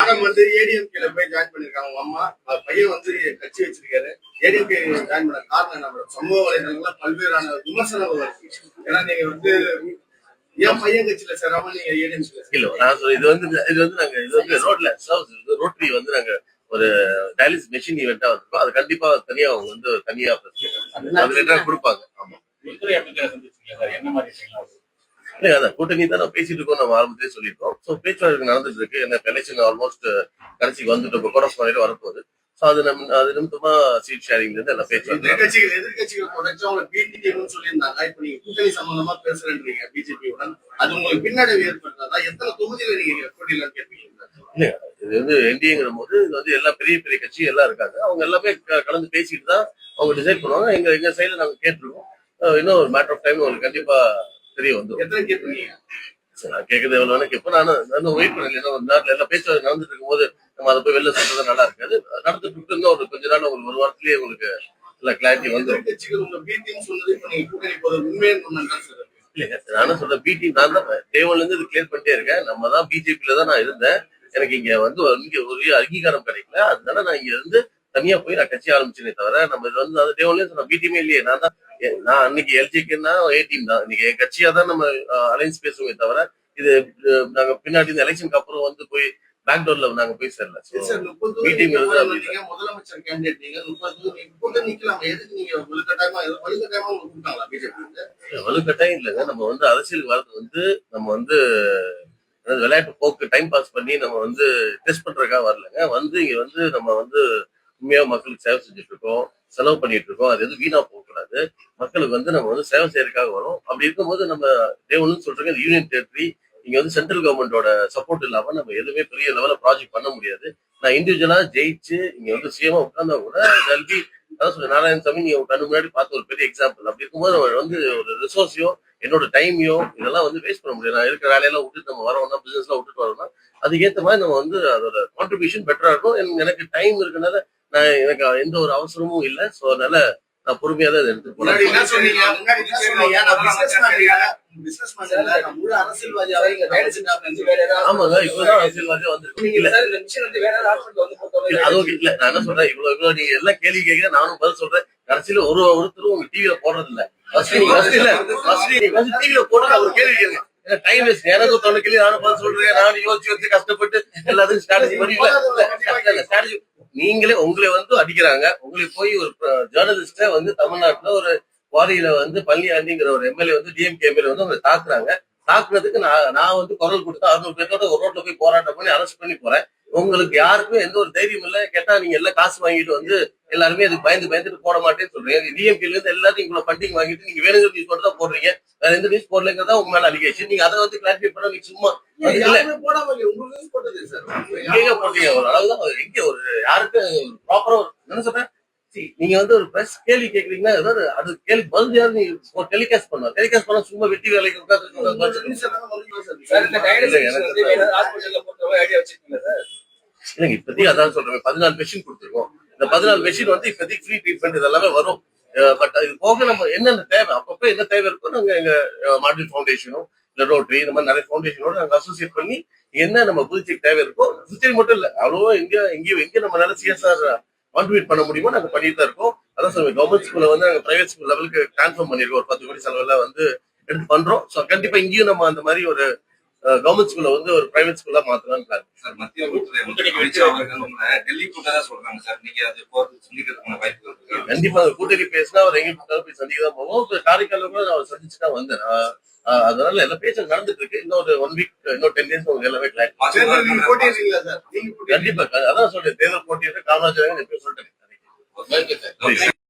Madam வந்து ஏடிஎம்கேல போய் join பண்ணிருக்காங்க. உங்க அம்மா பையன் வந்து கட்சி வச்சிருக்காரு. ஏடிஎம்கே ஜாயின் பண்ண காரணம் என்ன மேடம்? சமூக வலைதளங்கள்ல பல்வேறான விமர்சனங்கள் வருது. ஏன்னா நீங்க வந்து என் பையன் கட்சியில சேராம நீங்க ஏடிஎம்கே இது வந்து நாங்க இது வந்து ரோட்ல ரோட்டரி வந்து நாங்க ஒரு டயாலிசிஸ் மெஷின் ஈவெண்டா வந்திருக்கோம். அது கண்டிப்பா தனியா அவங்க வந்து தனியா அது கொடுப்பாங்க. ஆமா, அதான் கூட்டணி தான் நம்ம பேசிட்டு இருக்கோம். நம்ம ஆரம்பத்திலே சொல்லியிருக்கோம். ஸோ பேச்சுவார்த்தை நடந்துட்டு இருக்கு. என்ன எலெக்ஷன் ஆல்மோஸ்ட் கடைசிக்கு வந்துட்டு இப்போ கோரஸ் மாதிரி வரப்போகுது. ஸோ அது நிமித்தமா சீட் ஷேரிங்ல இருந்து எல்லாம் பேச்சுவார்த்தை. எதிர்கட்சிகள் தொடர்ச்சி அவங்க பிடிஜேன்னு சொல்லியிருந்தாங்க. இப்ப நீங்க கூட்டணி சம்பந்தமா பேசுறேன்றீங்க பிஜேபியுடன். அது உங்களுக்கு பின்னடைவு ஏற்படுத்தாதா? எத்தனை தொகுதியில நீங்க போட்டியில கேட்பீங்க? இல்லையா, இது வந்து என்டிஏங்கிற போது இது வந்து எல்லா பெரிய பெரிய கட்சி எல்லாம் இருக்காங்க. அவங்க எல்லாமே கலந்து பேசிட்டு தான் அவங்க டிசைட் பண்ணுவாங்க. எங்க சைடுல நாங்க கேட்டுருக்கோம். இன்னும் ஒரு மேட்டர் ஆஃப் டைம் உங்களுக்கு கண்டிப்பா தெரிய வந்துடும். எத்தனை கேட்பீங்க? நான் கேட்கறது எவ்வளவு கேட்பேன். நானும் வெயிட் பண்ணல. ஒரு நாட்டில் எல்லாம் பேச்சுவார்த்தை நடந்துட்டு இருக்கும் போது நம்ம அதை போய் வெளில சொல்றது நல்லா இருக்காது. நடந்துட்டு இருந்தா ஒரு கொஞ்ச நாள் உங்களுக்கு ஒரு வாரத்திலேயே உங்களுக்கு எல்லா கிளாரிட்டி வந்து இல்லைங்க. நானும் சொல்றேன் பிடி நான் தான் டேவன்ல இருந்து இது கிளியர் பண்ணிட்டே இருக்கேன். நம்ம தான் பிஜேபியில தான் நான் இருந்தேன். எனக்கு இங்க வந்து இங்க ஒரு அங்கீகாரம் கிடைக்கல. அதனால நான் இங்க இருந்து தனியா போய் நான் கட்சி ஆரம்பிச்சேனே தவிர நம்ம இது வந்து அது டேவன்லயே சொன்ன பிடிஎமே இல்லையே. நான் அன்னைக்கு எல்ஜேக்குன்னா ஏ டீம் தான். இன்னைக்கு என் கட்சியா தான் நம்ம அலைன்ஸ் பேசுவோமே தவிர இது நாங்க பின்னாடி இந்த எலெக்ஷனுக்கு அப்புறம் வந்து போய் பேக்டோர்ல நாங்க போய் சேரல. முதலமைச்சர் கேண்டிடேட் நீங்க வலுக்கட்டாயம் இல்லைங்க. நம்ம வந்து அரசியல் வரது வந்து நம்ம வந்து விளையாட்டு போக்கு டைம் பாஸ் பண்ணி நம்ம வந்து டெஸ்ட் பண்றதுக்காக வரலங்க. வந்து இங்க வந்து நம்ம வந்து உண்மையா மக்களுக்கு சேவை செஞ்சுட்டு இருக்கோம், செலவு பண்ணிட்டு இருக்கோம். அது எதுவும் வீணா போகக்கூடாது. மக்களுக்கு வந்து நம்ம வந்து சேவை செய்யறதுக்காக வரும். அப்படி இருக்கும்போது நம்ம தேவன்னு சொல்றாங்க இந்த யூனியன் டெரிட்டரி இங்க வந்து சென்ட்ரல் கவர்மெண்டோட சப்போர்ட் இல்லாம நம்ம எதுவுமே பெரிய லெவல்ல ப்ராஜெக்ட் பண்ண முடியாது. நான் இண்டிவிஜுவலா ஜெயிச்சு இங்க வந்து சிஎமா உட்கார்ந்தா கூட கல்வி அதான் சொல்ல நாராயணசாமி நீங்க கண்ணு முன்னாடி பார்த்த ஒரு பெரிய எக்ஸாம்பிள். அப்படி இருக்கும்போது நம்ம வந்து ஒரு ரிசோர்ஸையோ என்னோட டைமையோ இதெல்லாம் வந்து வேஸ்ட் பண்ண முடியாது. நான் இருக்கிற வேலையெல்லாம் விட்டுட்டு நம்ம வரோம்னா பிசினஸ் எல்லாம் விட்டுட்டு வரோம்னா அதுக்கேற்ற மாதிரி நம்ம வந்து அதோட கான்ட்ரிபியூஷன் பெட்டரா இருக்கும். எனக்கு டைம் இருக்கனால எனக்கு எந்த ஒரு அவசரமும் இல்லை. ஸோ அதனால நான் பொறுமையா தான் எடுத்து போனேன். ஆமாங்க, இப்பதான் அரசியல்வாதியா வந்திருக்கேன். அது ஓகே இல்ல. நான் என்ன சொல்றேன், இவ்வளவு நீங்க எல்லாம் கேள்வி கேட்க நானும் பதில் சொல்றேன். கடைசியில ஒருத்தரும் உங்க டிவில போடுறது இல்ல. டிவில போடுறது அவர் கேள்வி கேட்க டைம் வேஸ்ட். எனக்கு தொண்ணு கேள்வி நானும் பதில் சொல்றேன். நானும் யோசிச்சு கஷ்டப்பட்டு எல்லாத்துக்கும் ஸ்ட்ராட்டஜி பண்ணி நீங்களே உங்களை வந்து அடிக்கிறாங்க. உங்களுக்கு போய் ஒரு ஜேர்னலிஸ்ட வந்து தமிழ்நாட்டுல ஒரு குவாரியில வந்து பழனியாண்டிங்கிற ஒரு எம்எல்ஏ வந்து டிஎம்கே எம்எல்ஏ வந்து அவங்க தாக்குறாங்க. தாக்குறதுக்கு நான் வந்து குரல் கொடுத்து 600 பேரோட ஒரு ரோட்ல போய் போராட்டம் பண்ணி அரெஸ்ட் பண்ணி போறேன். உங்களுக்கு யாருக்கும் எந்த ஒரு தைரியம் இல்லை. கேட்டா நீங்க எல்லாம் காசு வாங்கிட்டு வந்து எல்லாருமே அதுக்கு பயந்துட்டு போட மாட்டேன்னு சொல்றீங்க. டிஎம்கேல இருந்து எல்லாத்தையும் இவ்வளவு ஃபண்டிங் வாங்கிட்டு நீங்க வேணுங்கிற நியூஸ் மட்டும் தான் போடுறீங்க. வேற எந்த நியூஸ் போடலங்கிறதா உங்க மேல அலிகேஷன். நீங்க அதை வந்து கிளாரிஃபை பண்ண நீங்க சும்மா எங்க போட்டீங்க ஒரு அளவுதான். எங்க ஒரு யாருக்கு ப்ராப்பரா என்ன சொல்றேன், நீங்க வந்து ஒரு பிரஸ் கேள்வி கேக்குறீங்கன்னா ஏதாவது அது கேள்வி பதில் யாரு நீங்க டெலிகாஸ்ட் பண்ணலாம். டெலிகாஸ்ட் பண்ண சும்மா வெட்டி வேலைக்கு இல்லைங்க. இப்போதைக்கு அதான் சொல்றேன். 14 மெஷின் கொடுத்துருக்கோம். இந்த 14 மெஷின் வந்து இப்போதைக்கு ஃப்ரீ ட்ரீட்மெண்ட் இதெல்லாமே வரும். பட் இது போக நம்ம என்னென்ன தேவை அப்பப்போ என்ன தேவை இருக்கோ நாங்க எங்க மாடல் ஃபவுண்டேஷனும் இல்ல ரோட்டரி இந்த மாதிரி நிறைய ஃபவுண்டேஷனோட நாங்க அசோசியேட் பண்ணி என்ன நம்ம புதுச்சேரிக்கு தேவை இருக்கோ புதுச்சேரி மட்டும் இல்ல அவ்வளவோ எங்க நம்மளால சிஎஸ்ஆர் கான்ட்ரிபியூட் பண்ண முடியுமோ நாங்க பண்ணிட்டு தான் இருக்கோம். அதான் சொல்லுவேன், கவர்மெண்ட் ஸ்கூல்ல வந்து நாங்க பிரைவேட் ஸ்கூல் லெவலுக்கு டிரான்ஸ்ஃபார்ம் பண்ணிருக்கோம். ஒரு 10 கோடி செலவுல வந்து எடுத்து பண்றோம். ஸோ கண்டிப்பா இங்கேயும் நம்ம அந்த மாதிரி ஒரு கவர்மெண்ட் ஸ்கூல்ல வந்து ஒரு பிரைவேட் ஸ்கூல்ல மாத்தலாம்னு பிளான். மத்திய டெல்லி கூட்டதான் சொல்றாங்க சார். நீங்க அது சொல்லிக்கிறதுக்கான வாய்ப்பு கண்டிப்பா கூட்டணி பேசினா அவர் எங்க போய் சந்திக்க தான் போவோம். காரைக்கால கூட நான் சந்திச்சு தான் வந்தேன். அதனால எல்லா பேச்சும் நடந்துட்டு இருக்கு. இன்னும் ஒரு 1 வீக் இன்னும் 10 டேஸ் உங்களுக்கு எல்லாமே கண்டிப்பா. அதான் சொல்றேன், தேர்தல் போட்டியிட்டு காமராஜர் சொல்லிட்டேன்.